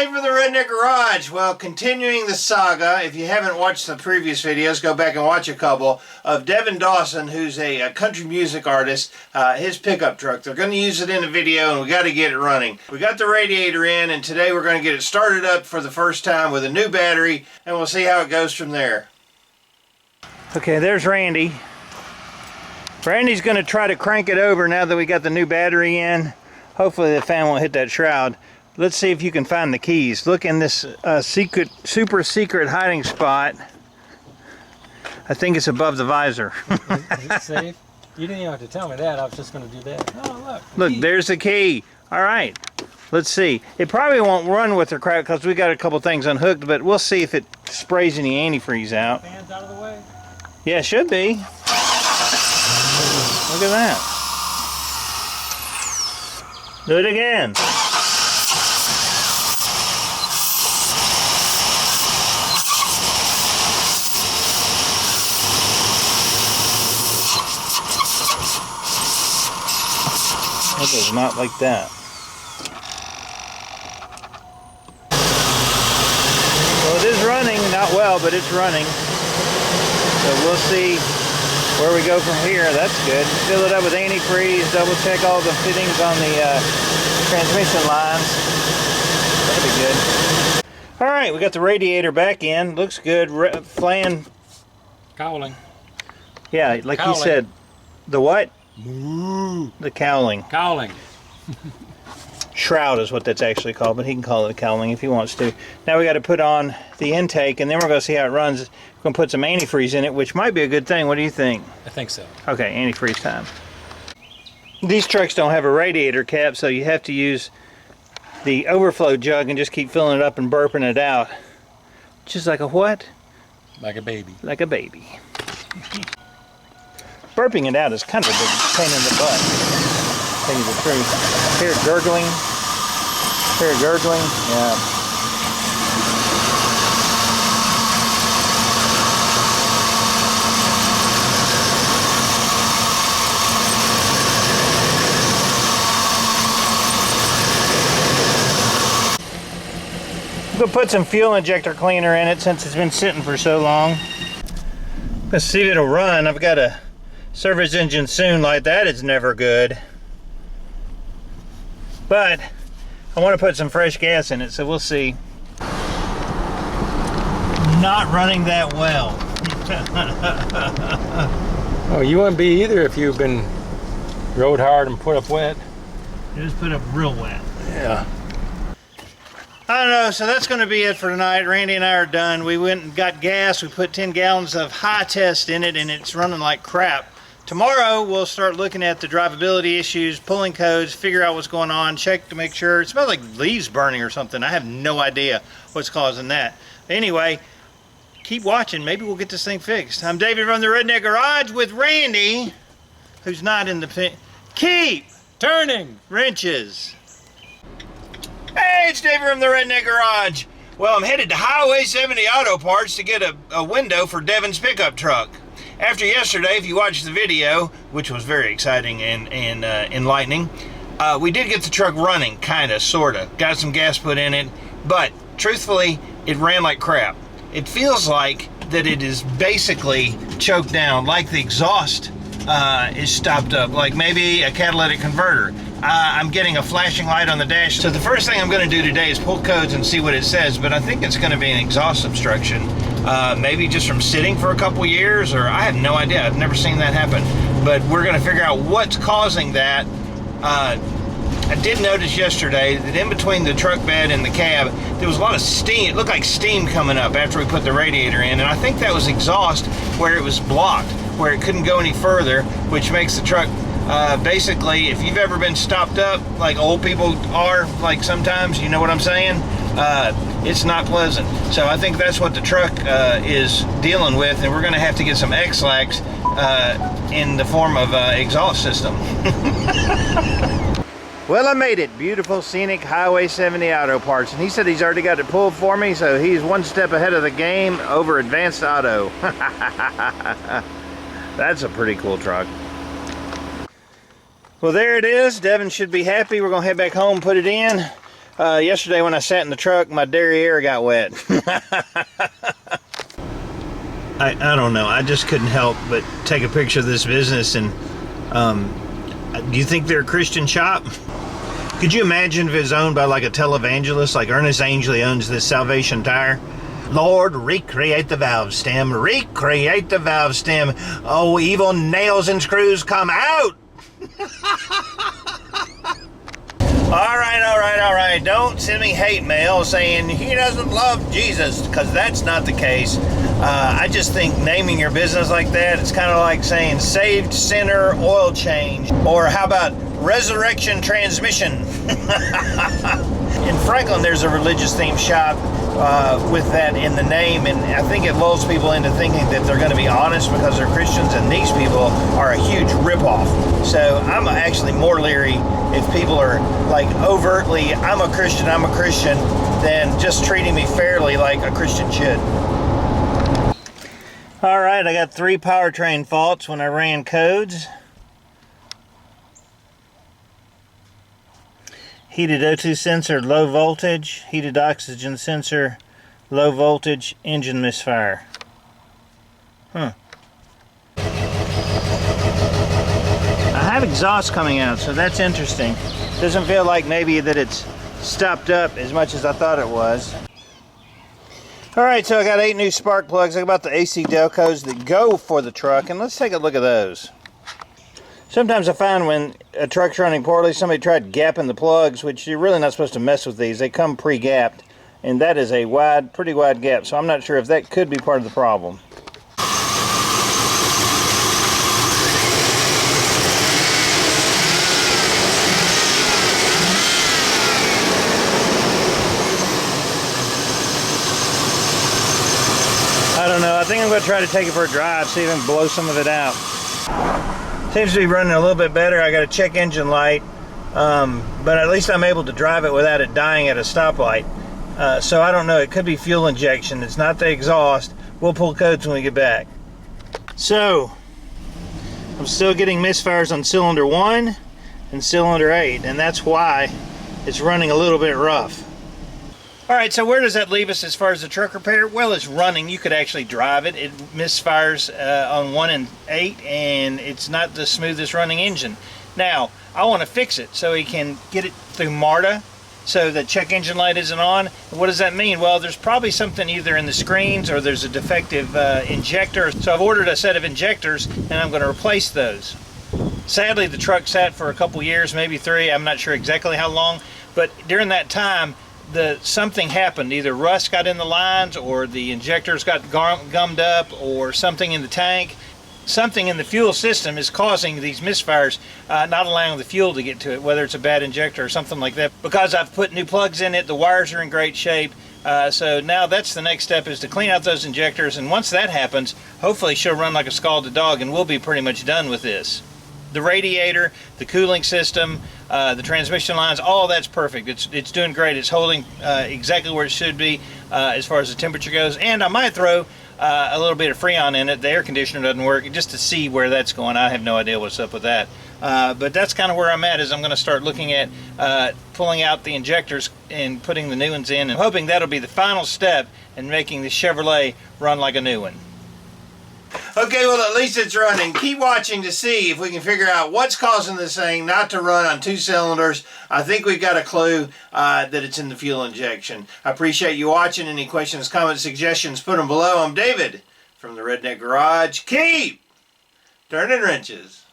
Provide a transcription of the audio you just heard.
Dave from the Redneck Garage. Well, continuing the saga, if you haven't watched the previous videos, go back and watch a couple, of Devin Dawson, who's a country music artist, his pickup truck. They're going to use it in a video, and we got to get it running. We got the radiator in, and today we're going to get it started up for the first time with a new battery, and we'll see how it goes from there. Okay, there's Randy. Randy's going to try to crank it over now that we got the new battery in. Hopefully the fan won't hit that shroud. Let's see if you can find the keys. Look in this super secret hiding spot. I think it's above the visor. Is it safe? You didn't even have to tell me that. I was just going to do that. Oh, look. Look, there's the key. All right. Let's see. It probably won't run with the crap because we got a couple things unhooked, but we'll see if it sprays any antifreeze out. Fan's out of the way? Yeah, it should be. Look at that. Do it again. It is not like that. Well, it is running, not well, but it's running. So we'll see where we go from here. That's good. Fill it up with antifreeze, double check all the fittings on the transmission lines. That'll be good. All right, we got the radiator back in. Looks good. Fan. Cowling. Yeah, like Cowling. you said. The what? Moo. The cowling. Cowling. Shroud is what that's actually called, but he can call it a cowling if he wants to. Now we got to put on the intake, and then we're going to see how it runs. We're going to put some antifreeze in it, which might be a good thing. What do you think? I think so. Okay, antifreeze time. These trucks don't have a radiator cap, so you have to use the overflow jug and just keep filling it up and burping it out. Just like a what? Like a baby. Like a baby. Burping it out is kind of a big pain in the butt. Tell you the truth. Hear it gurgling. Hear it gurgling. Yeah. I'm going to put some fuel injector cleaner in it since it's been sitting for so long. Let's see if it'll run. I've got a service engine soon like that. It's never good. But I want to put some fresh gas in it, so we'll see. Not running that well. Oh, you wouldn't be either if you've been rode hard and put up wet. Just put up real wet. Yeah. I don't know, so that's going to be it for tonight. Randy and I are done. We went and got gas. We put 10 gallons of high test in it, and it's running like crap. Tomorrow, we'll start looking at the drivability issues, pulling codes, figure out what's going on, check to make sure. It smells like leaves burning or something. I have no idea what's causing that. Anyway, keep watching. Maybe we'll get this thing fixed. I'm David from the Redneck Garage with Randy, who's not in the... Keep turning wrenches. Hey, it's David from the Redneck Garage. Well, I'm headed to Highway 70 Auto Parts to get a window for Devin's pickup truck. After yesterday, if you watched the video, which was very exciting and enlightening, we did get the truck running, kinda, sorta. Got some gas put in it, but truthfully, it ran like crap. It feels like that it is basically choked down, like the exhaust is stopped up, like maybe a catalytic converter. I'm getting a flashing light on the dash. So the first thing I'm going to do today is pull codes and see what it says, but I think it's going to be an exhaust obstruction. Maybe just from sitting for a couple years, or I have no idea. I've never seen that happen. But we're going to figure out what's causing that. I did notice yesterday that in between the truck bed and the cab, there was a lot of steam. It looked like steam coming up after we put the radiator in, and I think that was exhaust where it was blocked, where it couldn't go any further, which makes the truck basically, if you've ever been stopped up like old people are, like sometimes, you know what I'm saying? It's not pleasant. So I think that's what the truck is dealing with, and we're going to have to get some X-Lax in the form of exhaust system. Well, I made it. Beautiful, scenic Highway 70 Auto Parts. And he said he's already got it pulled for me, so he's one step ahead of the game over Advanced Auto. That's a pretty cool truck. Well, there it is. Devin should be happy. We're going to head back home, put it in. Yesterday when I sat in the truck, my derriere got wet. I don't know. I just couldn't help but take a picture of this business. And do you think they're a Christian shop? Could you imagine if it was owned by like a televangelist, like Ernest Angley owns this Salvation Tire? Lord, recreate the valve stem. Recreate the valve stem. Oh, evil nails and screws, come out! All right. Don't send me hate mail saying he doesn't love Jesus, because that's not the case. I just think naming your business like that, it's kind of like saying saved sinner oil change. Or how about resurrection transmission? In Franklin, there's a religious themed shop with that in the name, and I think it lulls people into thinking that they're going to be honest because they're Christians, and these people are a huge ripoff. So I'm actually more leery if people are like overtly, I'm a Christian, than just treating me fairly like a Christian should. All right, I got 3 powertrain faults when I ran codes. Heated O2 sensor, low voltage. Heated oxygen sensor, low voltage. Engine misfire. I have exhaust coming out, so that's interesting. Doesn't feel like maybe that it's stopped up as much as I thought it was. All right, so I got 8 new spark plugs. I got about the AC Delcos that go for the truck, and let's take a look at those. Sometimes I find when a truck's running poorly, somebody tried gapping the plugs, which you're really not supposed to mess with these. They come pre-gapped, and that is a pretty wide gap, so I'm not sure if that could be part of the problem. I don't know. I think I'm going to try to take it for a drive, see if I can blow some of it out. Seems to be running a little bit better. I got a check engine light, but at least I'm able to drive it without it dying at a stoplight. So I don't know. It could be fuel injection. It's not the exhaust. We'll pull codes when we get back. So I'm still getting misfires on cylinder 1 and cylinder 8, and that's why it's running a little bit rough. All right, so where does that leave us as far as the truck repair? Well, it's running. You could actually drive it. It misfires on 1 and 8, and it's not the smoothest running engine. Now, I want to fix it so we can get it through MARTA so the check engine light isn't on. What does that mean? Well, there's probably something either in the screens or there's a defective injector. So I've ordered a set of injectors, and I'm going to replace those. Sadly, the truck sat for a couple years, maybe 3. I'm not sure exactly how long, but during that time, something happened. Either rust got in the lines, or the injectors got gummed up, or something in the tank. Something in the fuel system is causing these misfires, not allowing the fuel to get to it, whether it's a bad injector or something like that. Because I've put new plugs in it, the wires are in great shape. So now that's the next step, is to clean out those injectors, and once that happens, hopefully she'll run like a scalded dog and we'll be pretty much done with this. The radiator, the cooling system, the transmission lines, all that's perfect. It's doing great. It's holding exactly where it should be as far as the temperature goes. And I might throw a little bit of Freon in it. The air conditioner doesn't work, just to see where that's going. I have no idea what's up with that. But that's kind of where I'm at, is I'm going to start looking at pulling out the injectors and putting the new ones in, and hoping that'll be the final step in making the Chevrolet run like a new one. Okay, well, at least it's running. Keep watching to see if we can figure out what's causing this thing not to run on 2 cylinders. I think we've got a clue that it's in the fuel injection. I appreciate you watching. Any questions, comments, suggestions, put them below. I'm David from the Redneck Garage. Keep turning wrenches.